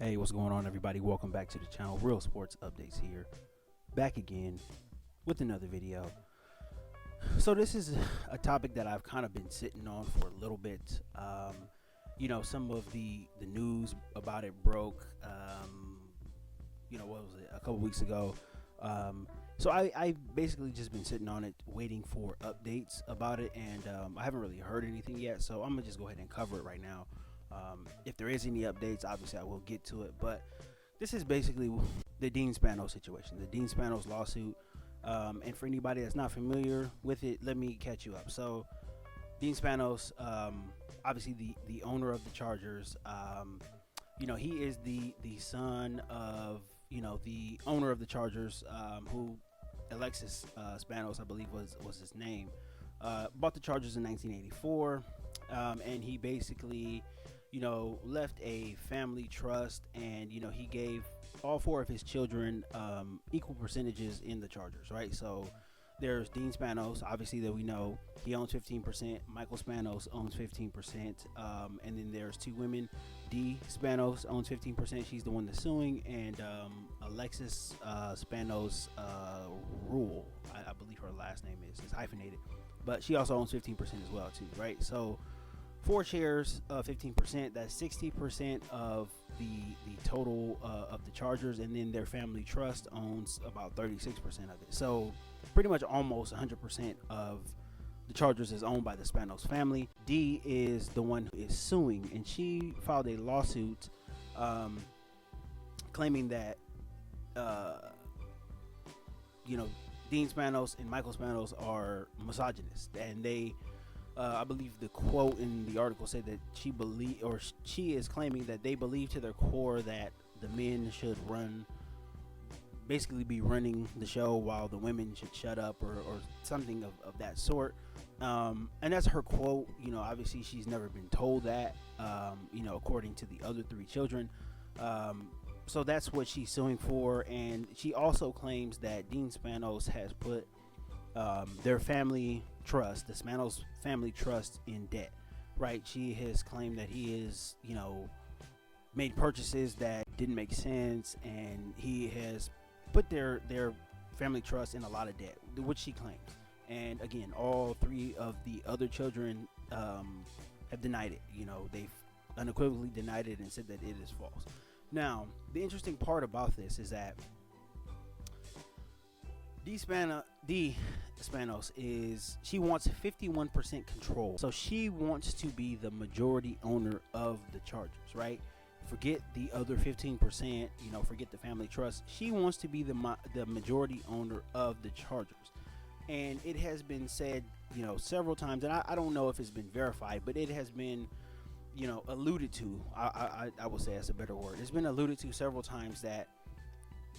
Hey, what's going on, everybody? Welcome back to the channel. Real Sports Updates here. Back again with another video. So this is a topic that I've kind of been sitting on for a little bit. Some of the news about it broke, what was it, a couple weeks ago. So I basically just been sitting on it waiting for updates about it, and I haven't really heard anything yet. So I'm going to just go ahead and cover it right now. If there is any updates, obviously I will get to it, but this is basically the Dean Spanos situation, the Dean Spanos lawsuit. And for anybody that's not familiar with it, let me catch you up. So Dean Spanos, obviously the owner of the Chargers, he is the son of, the owner of the Chargers, who Alexis Spanos, I believe was his name, bought the Chargers in 1984. And he basically, left a family trust, and, he gave all four of his children equal percentages in the Chargers, right? So there's Dean Spanos, obviously, that we know. He owns 15%. Michael Spanos owns 15%. And then there's two women. Dee Spanos owns 15%. She's the one that's suing. And Alexis Spanos Rule, I believe her last name is. It's hyphenated. But she also owns 15% as well, too, right? So four shares of 15%. That's 60% of the total of the Chargers, and then their family trust owns about 36% of it. So pretty much almost 100% of the Chargers is owned by the Spanos family. Dee is the one who is suing, and she filed a lawsuit claiming that Dean Spanos and Michael Spanos are misogynist, and they I believe the quote in the article said that she is claiming that they believe to their core that the men should basically be running the show while the women should shut up, or something of that sort. And that's her quote. Obviously she's never been told that, according to the other three children. So that's what she's suing for. And she also claims that Dean Spanos has put their family trust, the Spanos family trust, in debt, right? She has claimed that he is, made purchases that didn't make sense, and he has put their family trust in a lot of debt, which she claims. And again, all three of the other children have denied it. They've unequivocally denied it and said that it is false. Now, the interesting part about this is that Dee Spanos she wants 51% control. So she wants to be the majority owner of the Chargers, right? Forget the other 15%, forget the family trust. She wants to be the majority owner of the Chargers. And it has been said, several times, and I don't know if it's been verified, but it has been, alluded to. I would say that's a better word. It's been alluded to several times that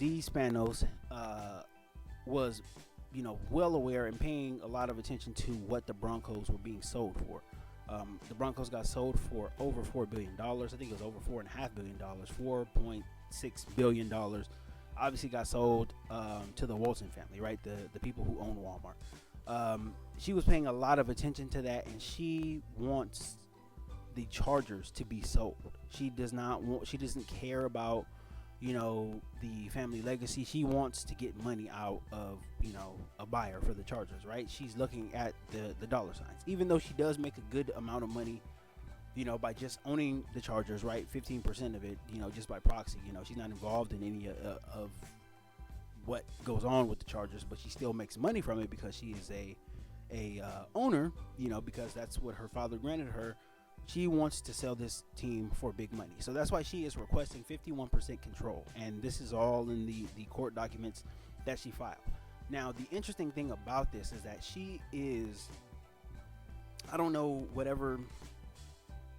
Dee Spanos was, well aware and paying a lot of attention to what the Broncos were being sold for. The Broncos got sold for over $4 billion. I think it was over $4.5 billion, $4.6 billion. Obviously got sold to the Wilson family, right? The people who own Walmart. She was paying a lot of attention to that, and she wants the Chargers to be sold. She doesn't care about, the family legacy. She wants to get money out of, a buyer for the Chargers, right? She's looking at the dollar signs, even though she does make a good amount of money, by just owning the Chargers, right? 15% of it, just by proxy. She's not involved in any of what goes on with the Chargers, but she still makes money from it because she is a owner, because that's what her father granted her. She wants to sell this team for big money. So that's why she is requesting 51% control. And this is all in the court documents that she filed. Now, the interesting thing about this is that she is, I don't know whatever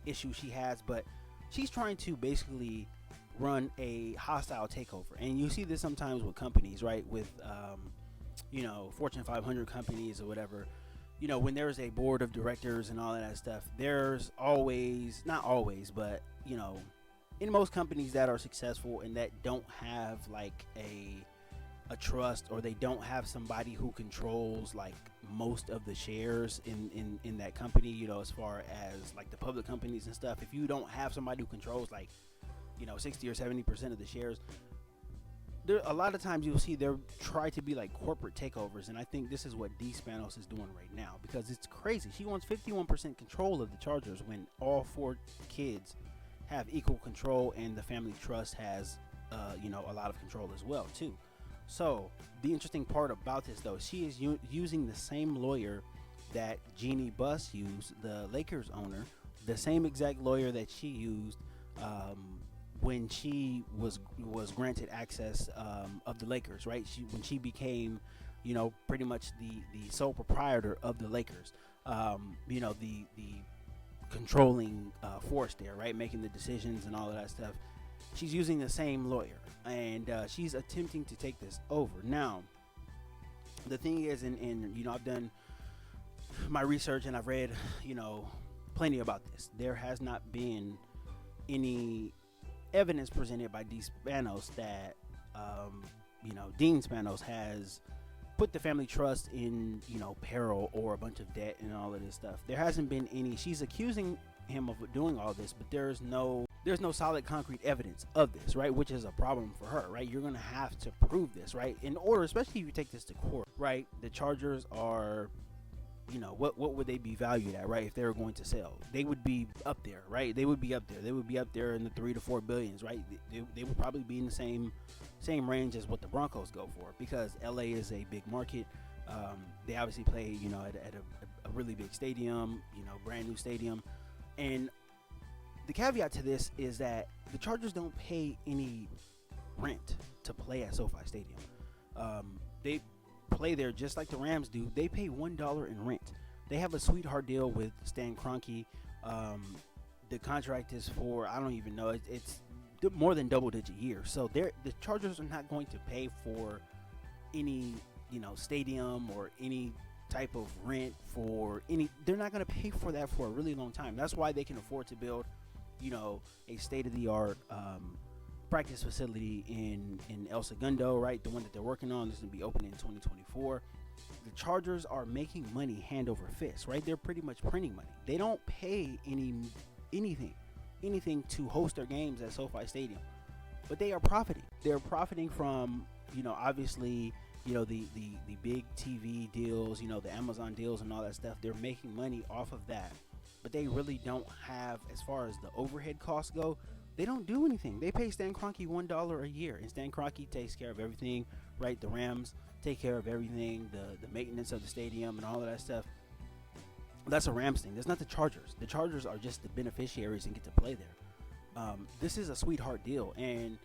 issue she has, but she's trying to basically run a hostile takeover. And you see this sometimes with companies, right? With, Fortune 500 companies or whatever. When there's a board of directors and all of that stuff, there's always, not always, but, in most companies that are successful and that don't have like a trust, or they don't have somebody who controls like most of the shares in that company, as far as like the public companies and stuff, if you don't have somebody who controls like 60 or 70% of the shares. There, a lot of times you'll see they're try to be like corporate takeovers, and I think this is what Spanos is doing right now, because it's crazy. She wants 51% control of the Chargers when all 4 kids have equal control, and the family trust has, a lot of control as well too. So the interesting part about this, though, she is using the same lawyer that Jeannie Buss used, the Lakers owner, the same exact lawyer that she used when she was granted access of the Lakers, right? When she became, pretty much the sole proprietor of the Lakers, the controlling force there, right? Making the decisions and all of that stuff. She's using the same lawyer, and she's attempting to take this over. Now, the thing is, and I've done my research and I've read, plenty about this. There has not been any evidence presented by Spanos that, Dean Spanos has put the family trust in, peril or a bunch of debt and all of this stuff. There hasn't been any. She's accusing him of doing all this, but there's no solid concrete evidence of this, right? Which is a problem for her, right? You're gonna have to prove this, right? In order, especially if you take this to court, right? The Chargers are, what would they be valued at, right? If they were going to sell, they would be up there, right? They would be up there in the 3 to 4 billions, right? They would probably be in the same range as what the Broncos go for, because LA is a big market. They obviously play, at a really big stadium, brand new stadium. And the caveat to this is that the Chargers don't pay any rent to play at SoFi Stadium. They play there just like the Rams do. They pay $1 in rent. They have a sweetheart deal with Stan Kroenke. The contract is for, I don't even know, it's more than double-digit years. So the Chargers are not going to pay for any, stadium or any type of rent for any. They're not going to pay for that for a really long time. That's why they can afford to build, a state-of-the-art practice facility in El Segundo, right? The one that they're working on is going to be opening in 2024. The Chargers are making money hand over fist, right? They're pretty much printing money. They don't pay anything to host their games at SoFi Stadium, but they are profiting. They're profiting from, obviously, the big TV deals, the Amazon deals and all that stuff. They're making money off of that, but they really don't have, as far as the overhead costs go, they don't do anything. They pay Stan Kroenke $1 a year, and Stan Kroenke takes care of everything, right? The Rams take care of everything, the maintenance of the stadium and all of that stuff. That's a Rams thing. That's not the Chargers. The Chargers are just the beneficiaries and get to play there. This is a sweetheart deal, and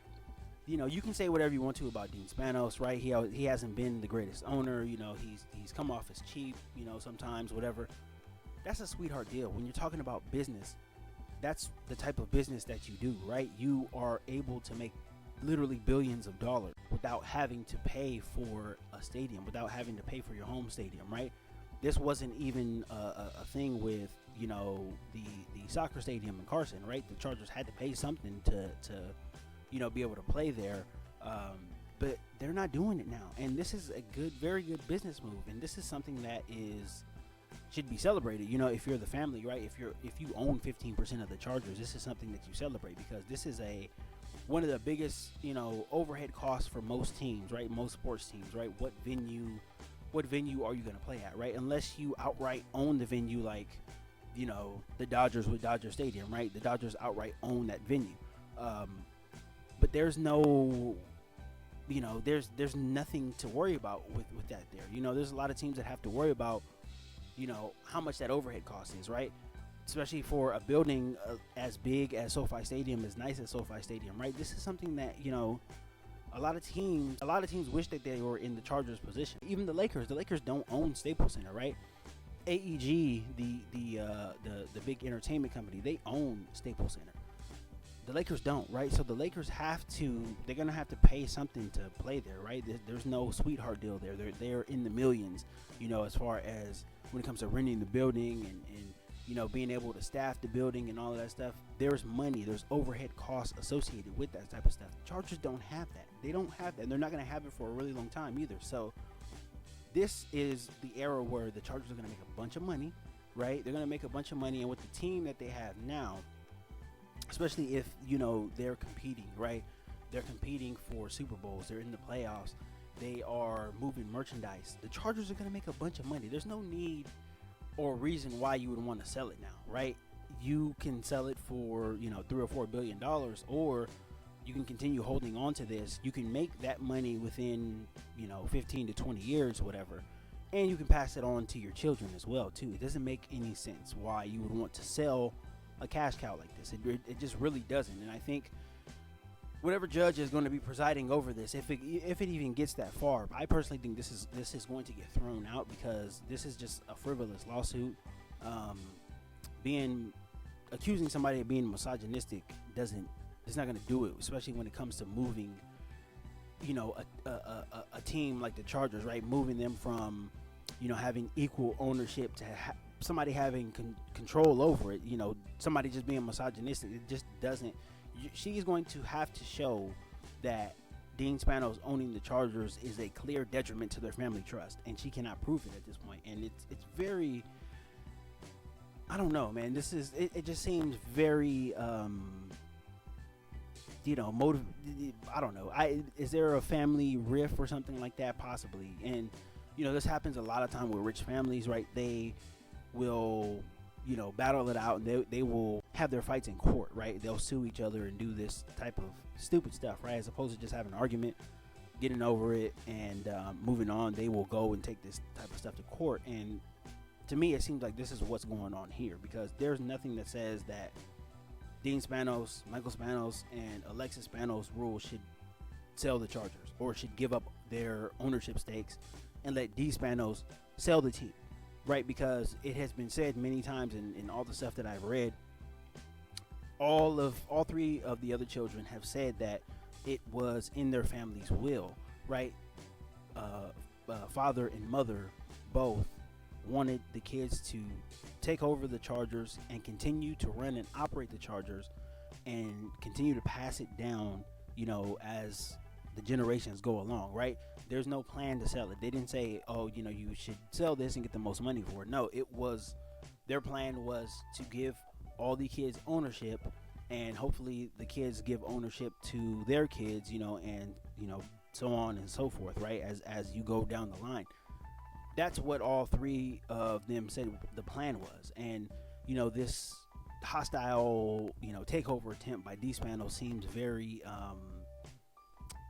you can say whatever you want to about Dean Spanos, right? He hasn't been the greatest owner. He's come off as cheap, sometimes, whatever. That's a sweetheart deal. When you're talking about business, that's the type of business that you do, right? You are able to make literally billions of dollars without having to pay for a stadium, without having to pay for your home stadium, right? This wasn't even a thing with, the soccer stadium in Carson, right? The Chargers had to pay something to be able to play there. But they're not doing it now. And this is a very good business move. And this is something that should be celebrated. If you're the family, right? If you own 15% of the Chargers, this is something that you celebrate, because this is one of the biggest, overhead costs for most teams, right? Most sports teams, right? What venue are you going to play at, right? Unless you outright own the venue, like, the Dodgers with Dodger Stadium, right? The Dodgers outright own that venue. But there's no, there's nothing to worry about with that there. There's a lot of teams that have to worry about, how much that overhead cost is, right? Especially for a building as big as SoFi Stadium, as nice as SoFi Stadium, right? This is something that, a lot of teams wish that they were in the Chargers' position. Even the Lakers don't own Staples Center, right? AEG, the big entertainment company, they own Staples Center. The Lakers don't, right? So the Lakers they're going to have to pay something to play there, right? There's no sweetheart deal there. They're in the millions, as far as when it comes to renting the building and being able to staff the building and all of that stuff. There's money, there's overhead costs associated with that type of stuff. The Chargers don't have that. They don't have that, and they're not going to have it for a really long time either. So this is the era where the Chargers are going to make a bunch of money, right? They're going to make a bunch of money, and with the team that they have now, especially if they're competing, right? They're competing for Super Bowls. They're in the playoffs. They are moving merchandise. The Chargers are going to make a bunch of money. There's no need or reason why you would want to sell it now, right? You can sell it for $3 or $4 billion, or you can continue holding on to this. You can make that money within 15 to 20 years, whatever, and you can pass it on to your children as well too. It doesn't make any sense why you would want to sell a cash cow like this. It just really doesn't. And I think whatever judge is going to be presiding over this, if it even gets that far, I personally think this is going to get thrown out, because this is just a frivolous lawsuit. Accusing somebody of being misogynistic it's not going to do it, especially when it comes to moving a team like the Chargers, right? Moving them from having equal ownership to somebody having control over it. Somebody just being misogynistic, it just doesn't. She's going to have to show that Dean Spanos owning the Chargers is a clear detriment to their family trust, and she cannot prove it at this point. And it's very, I don't know, man. It just seems very I don't know. Is there a family rift or something like that? Possibly. And this happens a lot of time with rich families, right? They will battle it out, and they will have their fights in court, right? They'll sue each other and do this type of stupid stuff, right? As opposed to just having an argument, getting over it, and moving on. They will go and take this type of stuff to court. And to me, it seems like this is what's going on here, because there's nothing that says that Dean Spanos, Michael Spanos, and Alexis Spanos rule should sell the Chargers, or should give up their ownership stakes and let D Spanos sell the team, right? Because it has been said many times in all the stuff that I've read, all three of the other children have said that it was in their family's will, right? Father and mother both wanted the kids to take over the Chargers and continue to run and operate the Chargers and continue to pass it down, as the generations go along, right? There's no plan to sell it. They didn't say, you should sell this and get the most money for it. No, their plan was to give all the kids ownership, and hopefully the kids give ownership to their kids, and so on and so forth, right? As you go down the line. That's what all three of them said the plan was. And this hostile takeover attempt by D Spanos seems very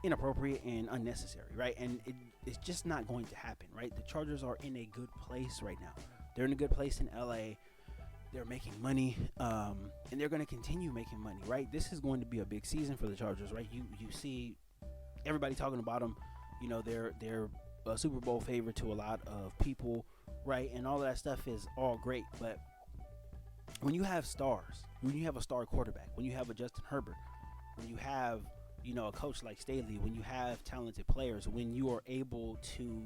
inappropriate and unnecessary, right? And it's just not going to happen, right? The Chargers are in a good place right now. They're in a good place in LA. They're making money, and they're going to continue making money, right? This is going to be a big season for the Chargers, right? You see everybody talking about them. They're a Super Bowl favorite to a lot of people, right? And all of that stuff is all great, but when you have stars, when you have a star quarterback, when you have a Justin Herbert, when you have a coach like Staley, when you have talented players, when you are able to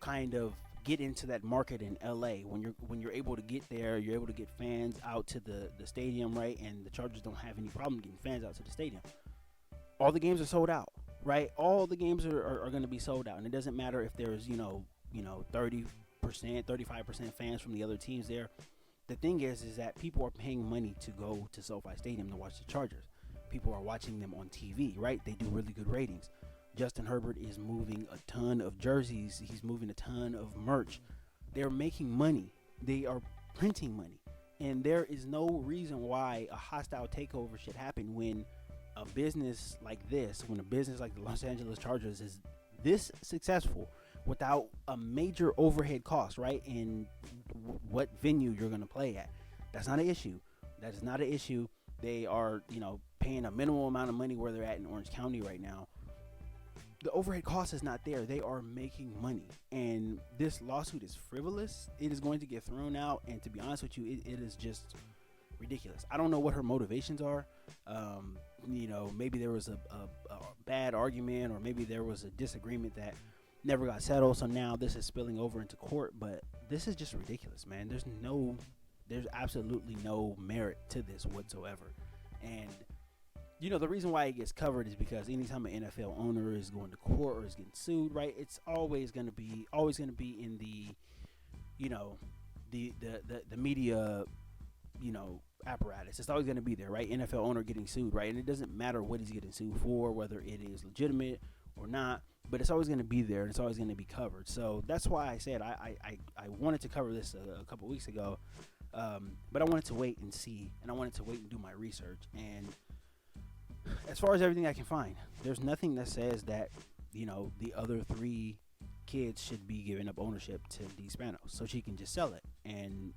kind of get into that market in LA, when you're able to get there, you're able to get fans out to the stadium, right? And the Chargers don't have any problem getting fans out to the stadium. All the games are sold out, right? All the games are going to be sold out, and it doesn't matter if there's 30%, 35% fans from the other teams there. The thing is that people are paying money to go to SoFi Stadium to watch the Chargers. People are watching them on TV, right? They do really good ratings. Justin Herbert is moving a ton of jerseys. He's moving a ton of merch. They're making money. They are printing money. And there is no reason why a hostile takeover should happen when a business like this, when a business like the Los Angeles Chargers is this successful without a major overhead cost, right? In what venue you're going to play at. That's not an issue. That is not an issue. They are, paying a minimal amount of money where they're at in Orange County right now. The overhead cost is not there. They are making money. And this lawsuit is frivolous. It is going to get thrown out. And to be honest with you, it is just ridiculous. I don't know what her motivations are. Maybe there was a bad argument, or maybe there was a disagreement that never got settled. So now this is spilling over into court. But this is just ridiculous, man. There's absolutely no merit to this whatsoever. And the reason why it gets covered is because anytime an NFL owner is going to court or is getting sued, right, it's always going to be in the, the media, apparatus. It's always going to be there, right? NFL owner getting sued, right? And it doesn't matter what he's getting sued for, whether it is legitimate or not, but it's always going to be there and it's always going to be covered. So that's why I said I wanted to cover this a couple weeks ago, but I wanted to wait and see, and I wanted to wait and do my research. And as far as everything I can find, there's nothing that says that, the other three kids should be giving up ownership to the Spanos so she can just sell it. And,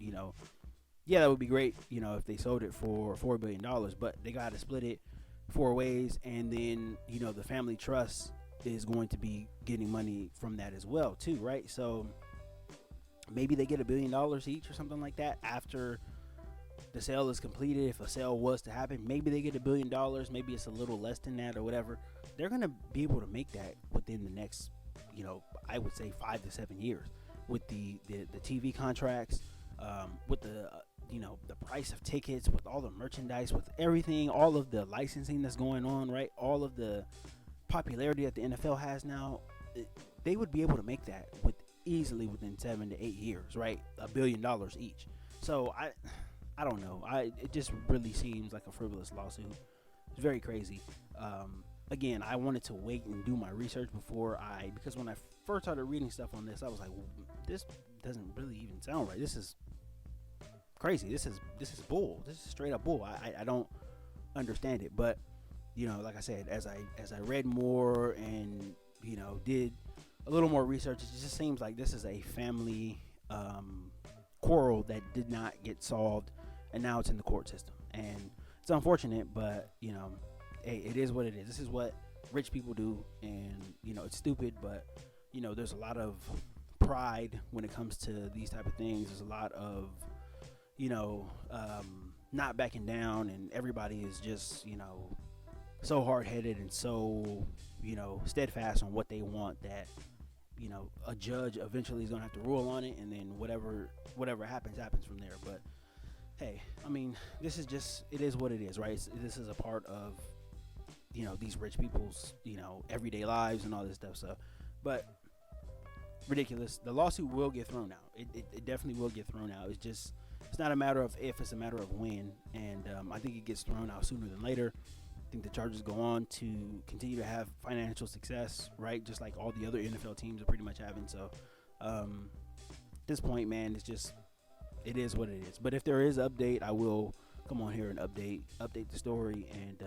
yeah, that would be great, if they sold it for $4 billion, but they got to split it 4 ways. And then, the family trust is going to be getting money from that as well, too, right? So maybe they get $1 billion each or something like that after the sale is completed. If a sale was to happen, maybe they get $1 billion. Maybe it's a little less than that or whatever. They're going to be able to make that within the next, I would say 5 to 7 years with the TV contracts, with the price of tickets, with all the merchandise, with everything, all of the licensing that's going on, right? All of the popularity that the NFL has now, they would be able to make that easily within 7 to 8 years, right? $1 billion each. So I don't know. It just really seems like a frivolous lawsuit. It's very crazy. Again, I wanted to wait and do my research because when I first started reading stuff on this, I was like, well, this doesn't really even sound right. This is crazy. This is bull. This is straight up bull. I don't understand it. But like I said, as I read more and did a little more research, it just seems like this is a family quarrel that did not get solved, and now it's in the court system. And it's unfortunate, but hey, it is what it is. This is what rich people do, and it's stupid, but there's a lot of pride when it comes to these type of things. There's a lot of not backing down, and everybody is just so hard-headed and so steadfast on what they want that a judge eventually is gonna have to rule on it, and then whatever happens from there. But hey, I mean, this is just, it is what it is, right? This is a part of these rich people's everyday lives and all this stuff. So, but ridiculous. The lawsuit will get thrown out. It definitely will get thrown out. It's not a matter of if, it's a matter of when. And I think it gets thrown out sooner than later. I think the Chargers go on to continue to have financial success, right? Just like all the other NFL teams are pretty much having. So at this point, man, it is what it is. But if there is an update, I will come on here and update the story and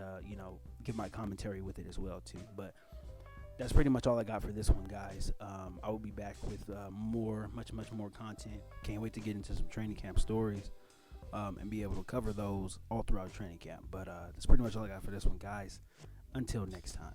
give my commentary with it as well too. But that's pretty much all I got for this one, guys. I will be back with much more content. Can't wait to get into some training camp stories and be able to cover those all throughout training camp. But that's pretty much all I got for this one, guys. Until next time.